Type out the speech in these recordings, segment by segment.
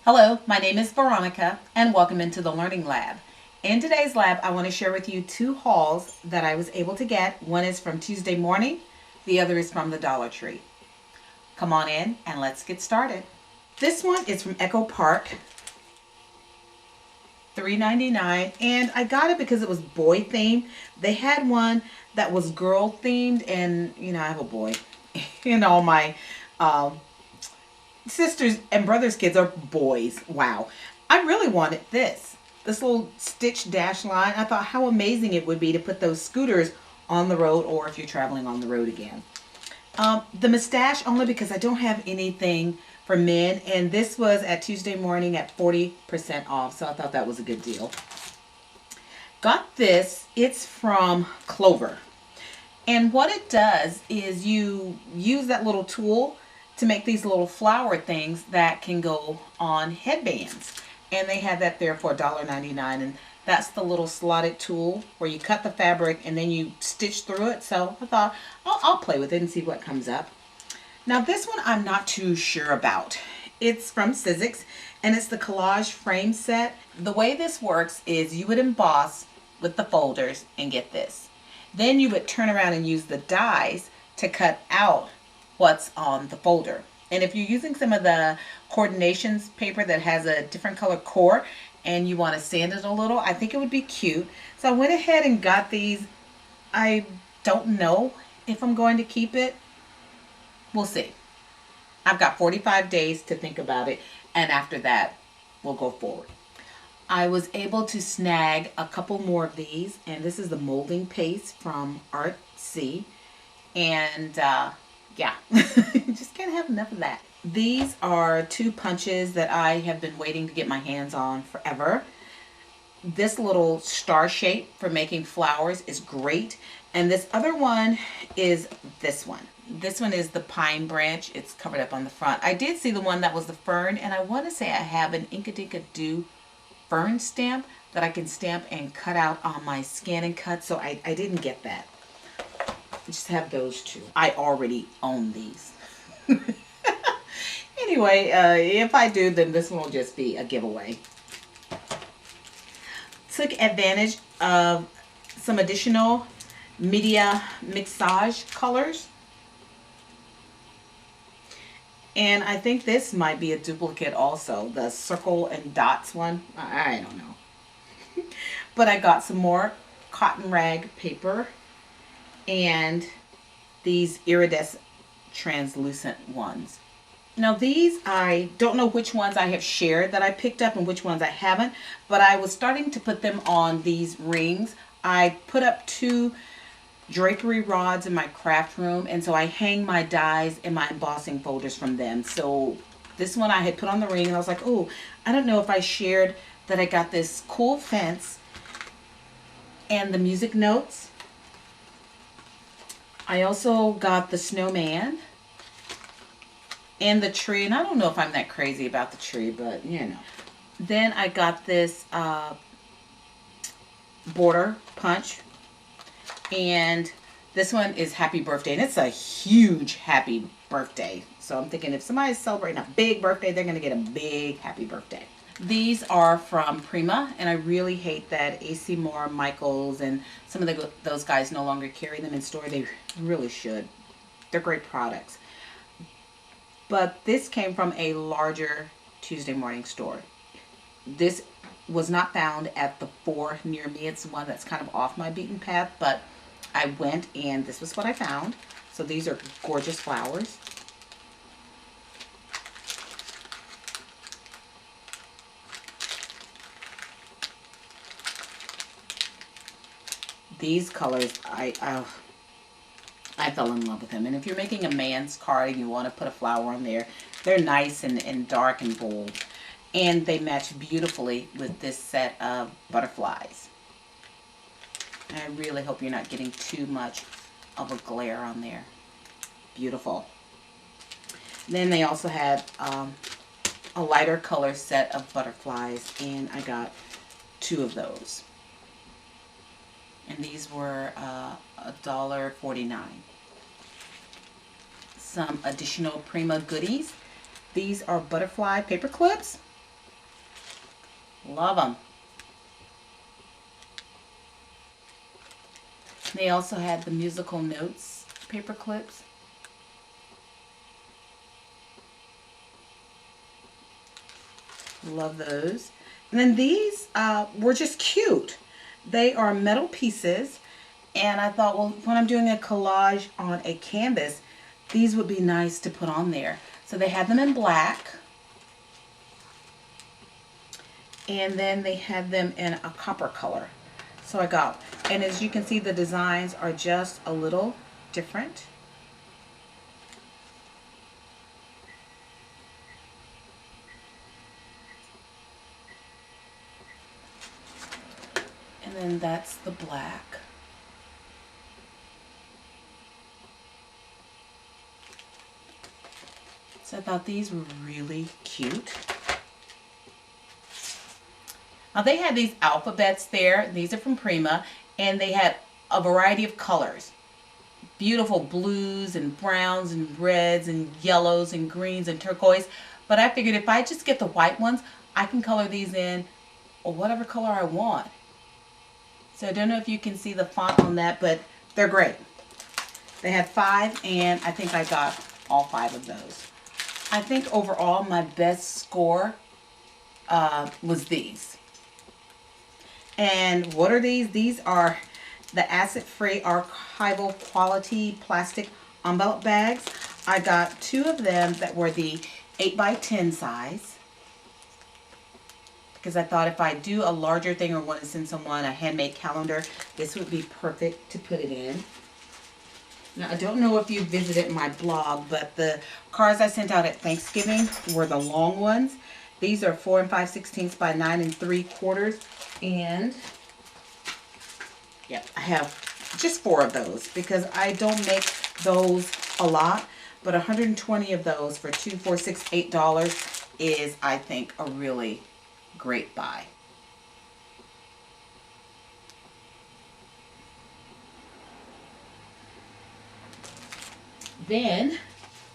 Hello, my name is Veronica and welcome into the Learning Lab. In today's lab, I want to share with you two hauls that I was able to get. One is from Tuesday Morning, the other is from the Dollar Tree. Come on in and let's get started. This one is from Echo Park, $3.99, and I got it because it was boy themed. They had one that was girl themed, and I have a boy, and all my sisters and brothers' kids are boys. Wow. I really wanted this little stitch dash line. I thought how amazing it would be to put those scooters on the road, or if you're traveling on the road again. The mustache only because I don't have anything for men, and this was at Tuesday Morning at 40% off, so I thought that was a good deal. Got this. It's from Clover. And what it does is you use that little tool to make these little flower things that can go on headbands. And they had that there for $1.99. And that's the little slotted tool where you cut the fabric and then you stitch through it. So I thought I'll play with it and see what comes up. Now this one I'm not too sure about. It's from Sizzix and it's the collage frame set. The way this works is you would emboss with the folders and get this. Then you would turn around and use the dies to cut out what's on the folder. And if you're using some of the coordinations paper that has a different color core and you want to sand it a little, I think it would be cute. So I went ahead and got these. I don't know if I'm going to keep it. We'll see. I've got 45 days to think about it, and after that, we'll go forward. I was able to snag a couple more of these, and this is the molding paste from Artsy, and yeah, just can't have enough of that. These are two punches that I have been waiting to get my hands on forever. This little star shape for making flowers is great, and this other one is this one. This one is the pine branch. It's covered up on the front. I did see the one that was the fern, and I want to say I have an Inka Dinka Do fern stamp that I can stamp and cut out on my Scan and Cut, so I didn't get that. I just have those two. I already own these. Anyway, if I do, then this one will just be a giveaway. Took advantage of some additional media mixage colors. And I think this might be a duplicate also, the circle and dots one. I don't know. But I got some more cotton rag paper and these iridescent translucent ones. Now these, I don't know which ones I have shared that I picked up and which ones I haven't, but I was starting to put them on these rings. I put up two drapery rods in my craft room, and so I hang my dies and my embossing folders from them. So this one I had put on the ring, and I was like, oh, I don't know if I shared that I got this cool fence and the music notes. I also got the snowman and the tree, and I don't know if I'm that crazy about the tree, but you know. Then I got this border punch, and this one is happy birthday, and it's a huge happy birthday. So I'm thinking if somebody's celebrating a big birthday, they're going to get a big happy birthday. These are from Prima, and I really hate that AC Moore, Michaels, and some of those guys no longer carry them in store. They really should. They're great products. But this came from a larger Tuesday Morning store. This was not found at the 4 near me. It's one that's kind of off my beaten path, but I went and this was what I found. So these are gorgeous flowers. These colors, I fell in love with them. And if you're making a man's card and you want to put a flower on there, they're nice and dark and bold. And they match beautifully with this set of butterflies. And I really hope you're not getting too much of a glare on there. Beautiful. Then they also had a lighter color set of butterflies, and I got 2 of those. And these were $1.49. Some additional Prima goodies. These are butterfly paper clips. Love them. They also had the musical notes paper clips. Love those. And then these were just cute. They are metal pieces. And I thought, well, when I'm doing a collage on a canvas, these would be nice to put on there. So they had them in black. And then they had them in a copper color. So I got, and as you can see, the designs are just a little different. And then that's the black. So I thought these were really cute. Now they had these alphabets there. These are from Prima. And they had a variety of colors. Beautiful blues and browns and reds and yellows and greens and turquoise. But I figured if I just get the white ones, I can color these in or whatever color I want. So I don't know if you can see the font on that, but they're great. They had 5, and I think I got all 5 of those. I think overall my best score was these. And what are these? These are the acid-free archival quality plastic envelope bags. I got 2 of them that were the 8x10 size, because I thought if I do a larger thing or want to send someone a handmade calendar, this would be perfect to put it in. Now, I don't know if you visited my blog, but the cards I sent out at Thanksgiving were the long ones. These are 4 5/16 by 9 3/4. And yeah, I have just 4 of those because I don't make those a lot. But 120 of those for $2, $4, $6, $8 is, I think, a really great buy. Then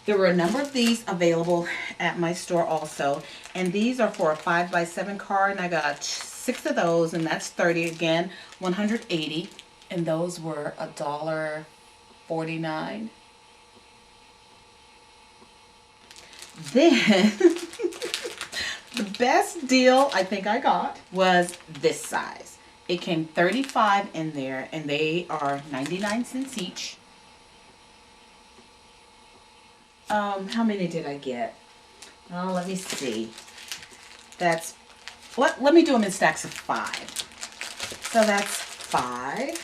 there were a number of these available at my store also, and these are for a 5x7 card, and I got 6 of those, and that's 30 again, 180, and those were $1.49. Then the best deal I think I got was this size. It came 35 in there, and they are 99 cents each. How many did I get? Oh, let me see. That's, let me do them in stacks of 5. So that's 5.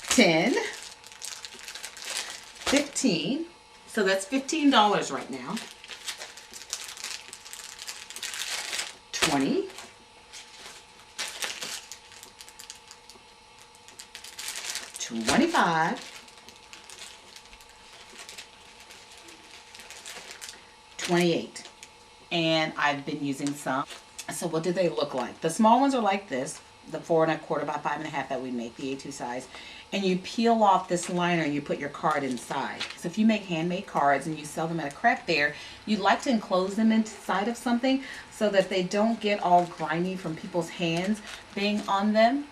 $10, $15. So that's $15 right now. $20. $25, $28, and I've been using some. So what do they look like? The small ones are like this, the 4 1/4 by 5 1/2 that we make, the A2 size. And you peel off this liner and you put your card inside. So if you make handmade cards and you sell them at a craft fair, you'd like to enclose them inside of something so that they don't get all grimy from people's hands being on them.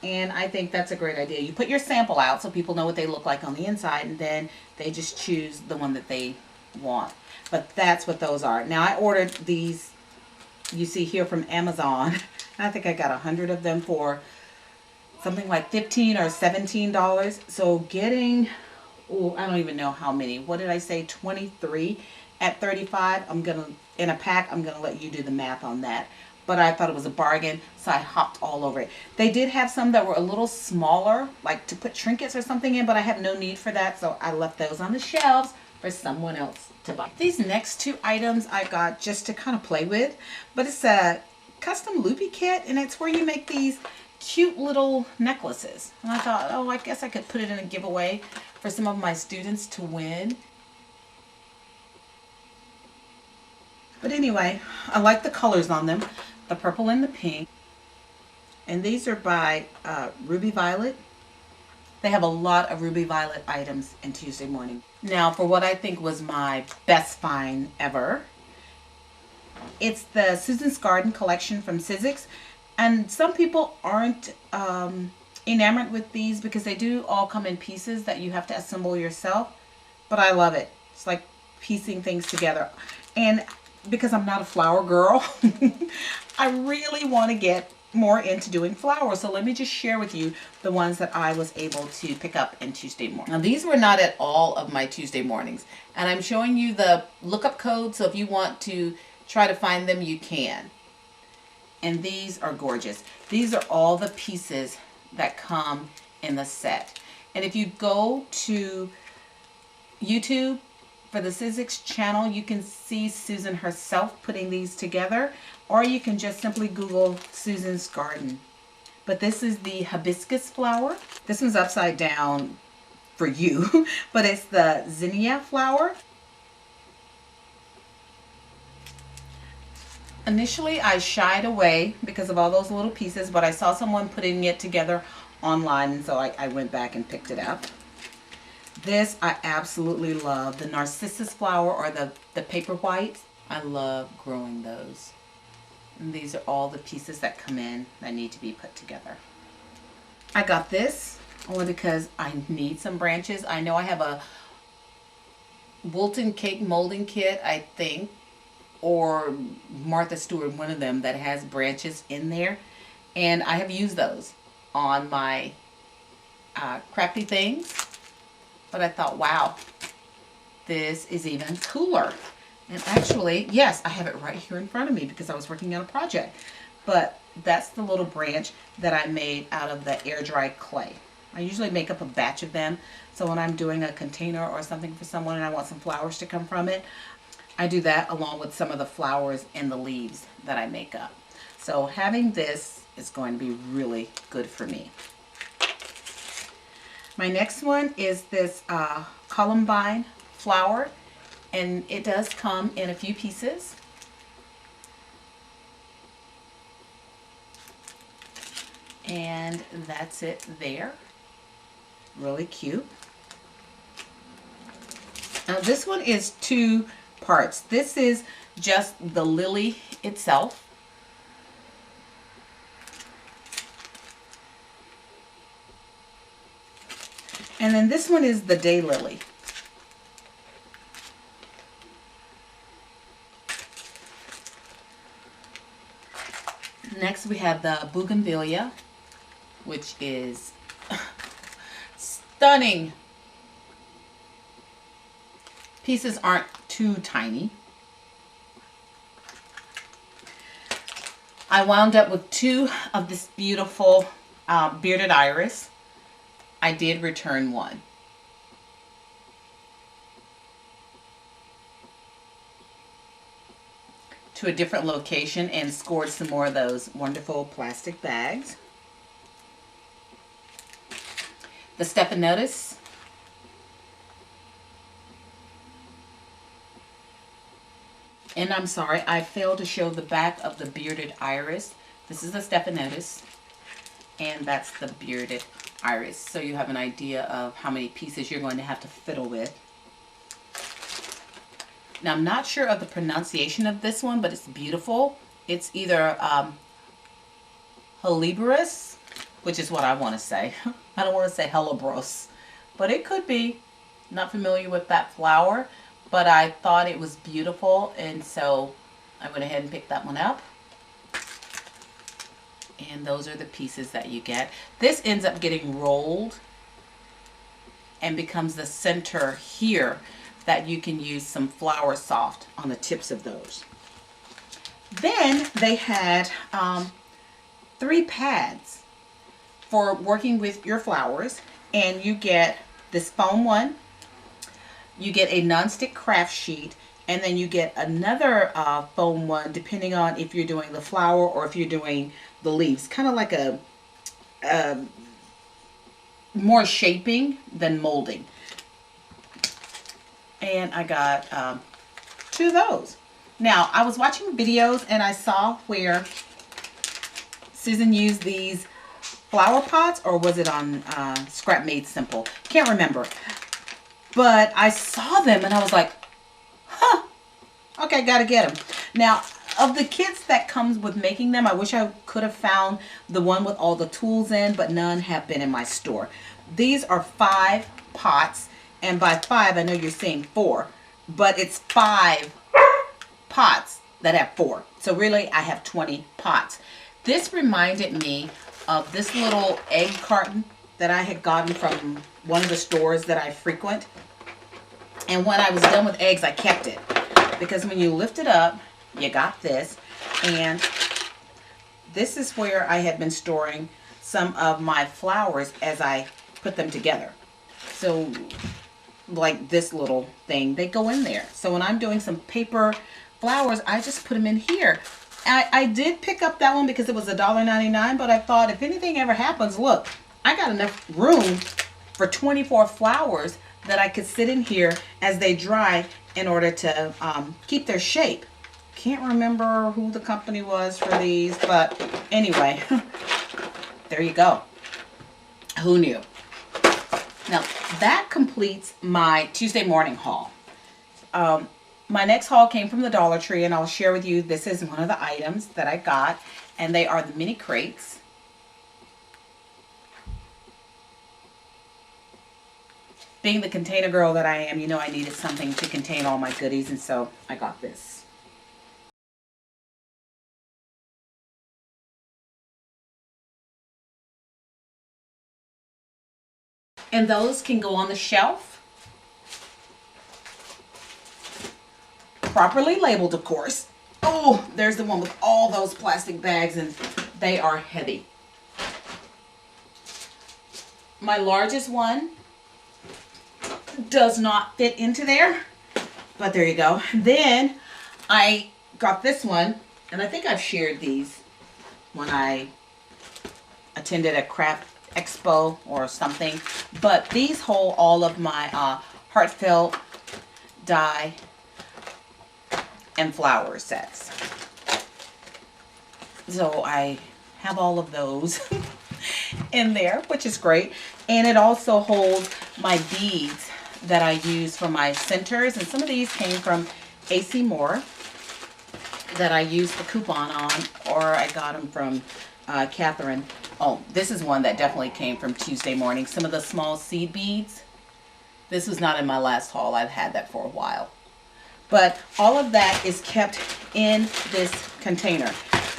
And I think that's a great idea. You put your sample out so people know what they look like on the inside, and then they just choose the one that they want. But that's what those are. Now, I ordered these, you see here, from Amazon. I think I got 100 of them for something like $15 or $17. So getting, oh, I don't even know how many. What did I say? 23 at 35. I'm going to, in a pack, I'm going to let you do the math on that. But I thought it was a bargain, so I hopped all over it. They did have some that were a little smaller, like to put trinkets or something in, but I have no need for that, so I left those on the shelves for someone else to buy. These next 2 items I got just to kind of play with, but it's a custom loopy kit, and it's where you make these cute little necklaces. And I thought, oh, I guess I could put it in a giveaway for some of my students to win. But anyway, I like the colors on them. The purple and the pink. And these are by Ruby Violet. They have a lot of Ruby Violet items in Tuesday Morning. Now for what I think was my best find ever. It's the Susan's Garden collection from Sizzix. And some people aren't enamored with these because they do all come in pieces that you have to assemble yourself. But I love it. It's like piecing things together. And because I'm not a flower girl, I really want to get more into doing flowers. So let me just share with you the ones that I was able to pick up in Tuesday morning. Now these were not at all of my Tuesday mornings. And I'm showing you the lookup code. So if you want to try to find them, you can. And these are gorgeous. These are all the pieces that come in the set. And if you go to YouTube for the Sizzix channel, you can see Susan herself putting these together, or you can just simply Google Susan's Garden. But this is the hibiscus flower. This one's upside down for you, but it's the zinnia flower. Initially, I shied away because of all those little pieces, but I saw someone putting it together online, and so I went back and picked it up. This I absolutely love, the narcissus flower or the paper white. I love growing those. And these are all the pieces that come in that need to be put together. I got this only because I need some branches. I know I have a Wilton cake molding kit, I think, or Martha Stewart, one of them, that has branches in there. And I have used those on my crafty things. But I thought, wow, this is even cooler. And actually, yes, I have it right here in front of me because I was working on a project. But that's the little branch that I made out of the air dry clay. I usually make up a batch of them. So when I'm doing a container or something for someone and I want some flowers to come from it, I do that along with some of the flowers and the leaves that I make up. So having this is going to be really good for me. My next one is this columbine flower, and it does come in a few pieces. And that's it there. Really cute. Now this one is two parts. This is just the lily itself. And then this one is the daylily. Next we have the bougainvillea, which is stunning. Pieces aren't too tiny. I wound up with two of this beautiful bearded iris. I did return one. To a different location and scored some more of those wonderful plastic bags. The Stephanotis. And I'm sorry, I failed to show the back of the bearded iris. This is the Stephanotis, and that's the bearded iris. So you have an idea of how many pieces you're going to have to fiddle with. Now I'm not sure of the pronunciation of this one, but it's beautiful. It's either Hellebris, which is what I want to say. I don't want to say Hellebros, but it could be. Not familiar with that flower, but I thought it was beautiful, and so I went ahead and picked that one up. And those are the pieces that you get. This ends up getting rolled and becomes the center here that you can use some Flower Soft on the tips of those. Then they had 3 pads for working with your flowers, and you get this foam one, you get a nonstick craft sheet, and then you get another foam one depending on if you're doing the flower or if you're doing the leaves. Kind of like a more shaping than molding. And I got 2 of those. Now, I was watching videos and I saw where Susan used these flower pots, or was it on Scrap Made Simple? Can't remember. But I saw them and I was like, huh, okay, gotta get them. Now, of the kits that comes with making them, I wish I could have found the one with all the tools in, but none have been in my store. These are 5 pots, and by 5, I know you're seeing 4, but it's 5 pots that have 4. So really, I have 20 pots. This reminded me of this little egg carton that I had gotten from one of the stores that I frequent. And when I was done with eggs, I kept it. Because when you lift it up, you got this. And this is where I had been storing some of my flowers as I put them together. So like this little thing, they go in there. So when I'm doing some paper flowers, I just put them in here. I did pick up that one because it was $1.99, but I thought if anything ever happens, look, I got enough room for 24 flowers that I could sit in here as they dry in order to keep their shape. Can't remember who the company was for these, but anyway, there you go. Who knew? Now, that completes my Tuesday morning haul. My next haul came from the Dollar Tree, and I'll share with you, this is one of the items that I got, and they are the mini crates. Being the container girl that I am, you know I needed something to contain all my goodies, and so I got this. And those can go on the shelf. Properly labeled, of course. Oh, there's the one with all those plastic bags, and they are heavy. My largest one does not fit into there, but there you go. Then I got this one, and I think I've shared these when I attended a craft expo or something, but these hold all of my heartfelt die and flower sets. So I have all of those in there, which is great. And it also holds my beads that I use for my centers. And some of these came from AC Moore that I used the coupon on, or I got them from Catherine. Oh, this is one that definitely came from Tuesday morning. Some of the small seed beads. This was not in my last haul. I've had that for a while. But all of that is kept in this container.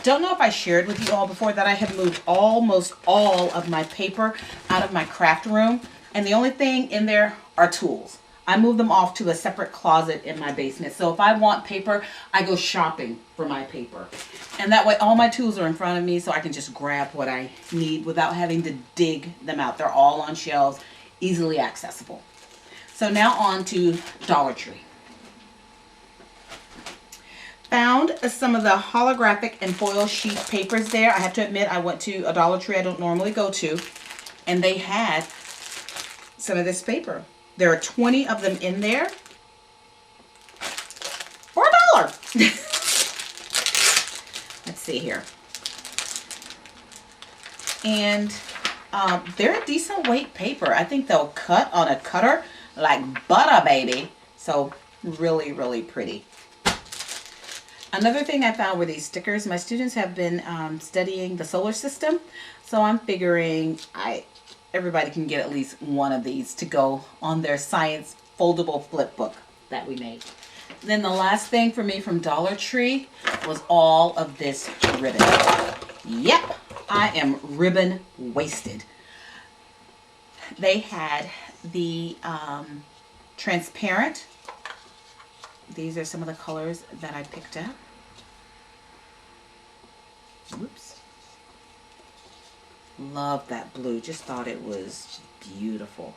Don't know if I shared with you all before that I have moved almost all of my paper out of my craft room. And the only thing in there are tools. I moved them off to a separate closet in my basement. So if I want paper, I go shopping for my paper. And that way all my tools are in front of me so I can just grab what I need without having to dig them out. They're all on shelves, easily accessible. So now on to Dollar Tree. Found some of the holographic and foil sheet papers there. I have to admit, I went to a Dollar Tree I don't normally go to, and they had some of this paper. There are 20 of them in there for $1. Let's see here. And they're a decent weight paper. I think they'll cut on a cutter like butter, baby. So really, really pretty. Another thing I found were these stickers. My students have been studying the solar system, so I'm figuring everybody can get at least one of these to go on their science foldable flip book that we made. Then the last thing for me from Dollar Tree was all of this ribbon. Yep, I am ribbon wasted. They had the transparent. These are some of the colors that I picked up. Whoops. Love that blue. Just thought it was beautiful.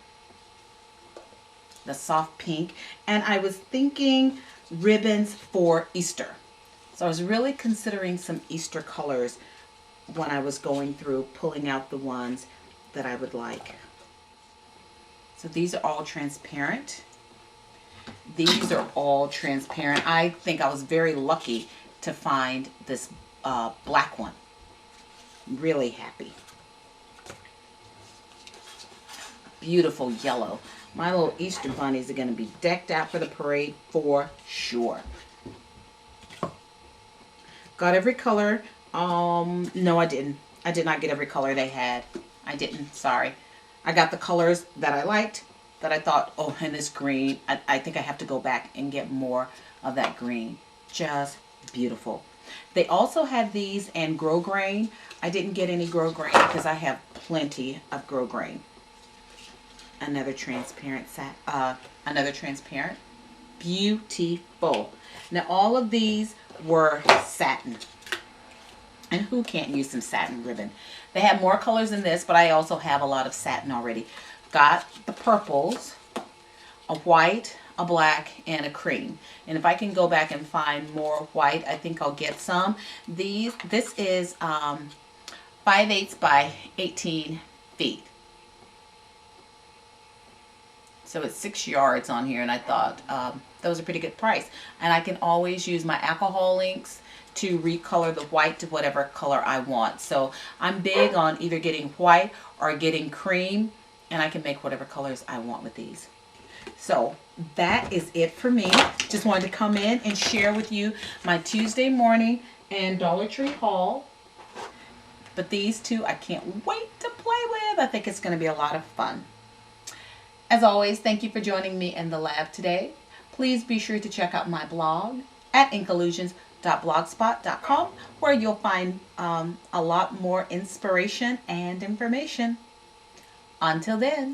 The soft pink. And I was thinking ribbons for Easter. So I was really considering some Easter colors when I was going through pulling out the ones that I would like. So these are all transparent. These are all transparent. I think I was very lucky to find this black one. Really happy. Beautiful yellow My little Easter bunnies are going to be decked out for the parade for sure. Got every color. No, I didn't. I did not get every color they had. I didn't. Sorry. I got the colors that I liked, that I thought, oh, and this green. I think I have to go back and get more of that green. Just beautiful. They also had these and grosgrain. I didn't get any grosgrain because I have plenty of grosgrain. Another transparent another transparent. Beautiful. Now all of these were satin. And who can't use some satin ribbon? They have more colors in this, but I also have a lot of satin already. Got the purples, a white, a black, and a cream. And if I can go back and find more white, I think I'll get some. This is 5/8 by 18 feet. So it's 6 yards on here, and I thought that was a pretty good price. And I can always use my alcohol inks to recolor the white to whatever color I want. So I'm big on either getting white or getting cream, and I can make whatever colors I want with these. So that is it for me. Just wanted to come in and share with you my Tuesday morning and Dollar Tree haul. But these two I can't wait to play with. I think it's going to be a lot of fun. As always, thank you for joining me in the lab today. Please be sure to check out my blog at inkallusions.blogspot.com, where you'll find a lot more inspiration and information. Until then.